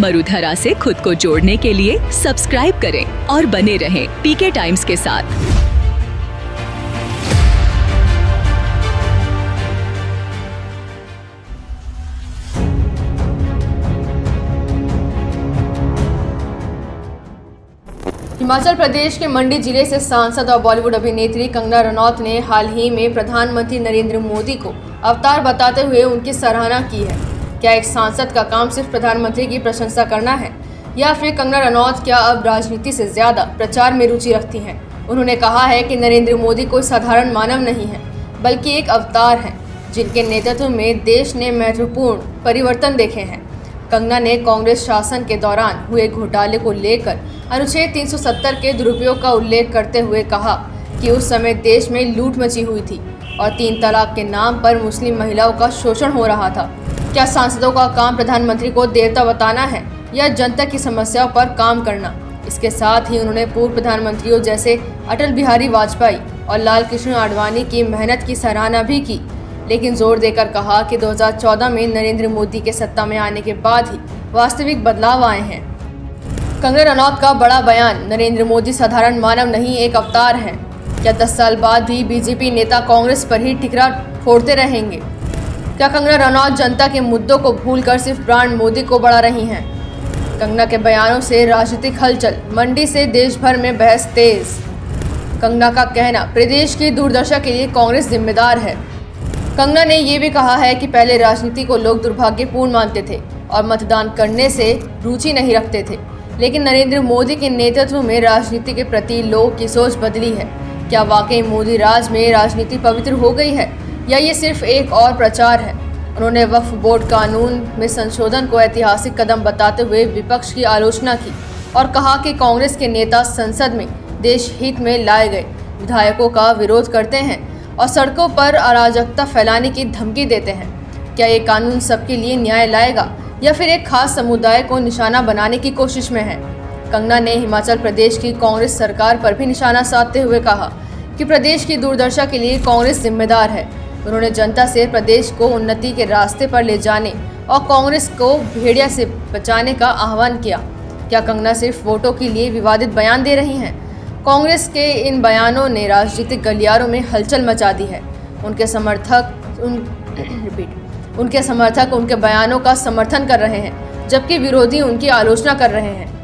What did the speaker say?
मरुधरा से खुद को जोड़ने के लिए सब्सक्राइब करें और बने रहें पीके टाइम्स के साथ। हिमाचल प्रदेश के मंडी जिले से सांसद और बॉलीवुड अभिनेत्री कंगना रनौत ने हाल ही में प्रधानमंत्री नरेंद्र मोदी को अवतार बताते हुए उनकी सराहना की है। क्या एक सांसद का काम सिर्फ प्रधानमंत्री की प्रशंसा करना है या फिर कंगना रनौत क्या अब राजनीति से ज्यादा प्रचार में रुचि रखती हैं? उन्होंने कहा है कि नरेंद्र मोदी कोई साधारण मानव नहीं है बल्कि एक अवतार हैं जिनके नेतृत्व में देश ने महत्वपूर्ण परिवर्तन देखे हैं। कंगना ने कांग्रेस शासन के दौरान हुए घोटाले को लेकर अनुच्छेद 370 के दुरुपयोग का उल्लेख करते हुए कहा कि उस समय देश में लूट मची हुई थी और 3 तलाक के नाम पर मुस्लिम महिलाओं का शोषण हो रहा था। क्या सांसदों का काम प्रधानमंत्री को देवता बताना है या जनता की समस्याओं पर काम करना? इसके साथ ही उन्होंने पूर्व प्रधानमंत्रियों जैसे अटल बिहारी वाजपेयी और लाल कृष्ण आडवाणी की मेहनत की सराहना भी की, लेकिन जोर देकर कहा कि 2014 में नरेंद्र मोदी के सत्ता में आने के बाद ही वास्तविक बदलाव आए हैं। कंगना रनौत का बड़ा बयान, नरेंद्र मोदी साधारण मानव नहीं एक अवतार हैं। क्या 10 साल बाद भी बीजेपी नेता कांग्रेस पर ही ठिकरा फोड़ते रहेंगे? क्या कंगना रनौत जनता के मुद्दों को भूलकर सिर्फ ब्रांड मोदी को बढ़ा रही हैं? कंगना के बयानों से राजनीतिक हलचल, मंडी से देश भर में बहस तेज। कंगना का कहना, प्रदेश की दुर्दशा के लिए कांग्रेस जिम्मेदार है। कंगना ने ये भी कहा है कि पहले राजनीति को लोग दुर्भाग्यपूर्ण मानते थे और मतदान करने से रुचि नहीं रखते थे, लेकिन नरेंद्र मोदी के नेतृत्व में राजनीति के प्रति लोगों की सोच बदली है। क्या वाकई मोदी राज में राजनीति पवित्र हो गई है या ये सिर्फ एक और प्रचार है? उन्होंने वक्फ बोर्ड कानून में संशोधन को ऐतिहासिक कदम बताते हुए विपक्ष की आलोचना की और कहा कि कांग्रेस के नेता संसद में देश हित में लाए गए विधायकों का विरोध करते हैं और सड़कों पर अराजकता फैलाने की धमकी देते हैं। क्या ये कानून सबके लिए न्याय लाएगा या फिर एक खास समुदाय को निशाना बनाने की कोशिश में है? कंगना ने हिमाचल प्रदेश की कांग्रेस सरकार पर भी निशाना साधते हुए कहा कि प्रदेश की दुर्दशा के लिए कांग्रेस जिम्मेदार है। उन्होंने जनता से प्रदेश को उन्नति के रास्ते पर ले जाने और कांग्रेस को भेड़िया से बचाने का आह्वान किया। क्या कंगना सिर्फ वोटों के लिए विवादित बयान दे रही हैं? कांग्रेस के इन बयानों ने राजनीतिक गलियारों में हलचल मचा दी है। उनके समर्थक उनके बयानों का समर्थन कर रहे हैं, जबकि विरोधी उनकी आलोचना कर रहे हैं।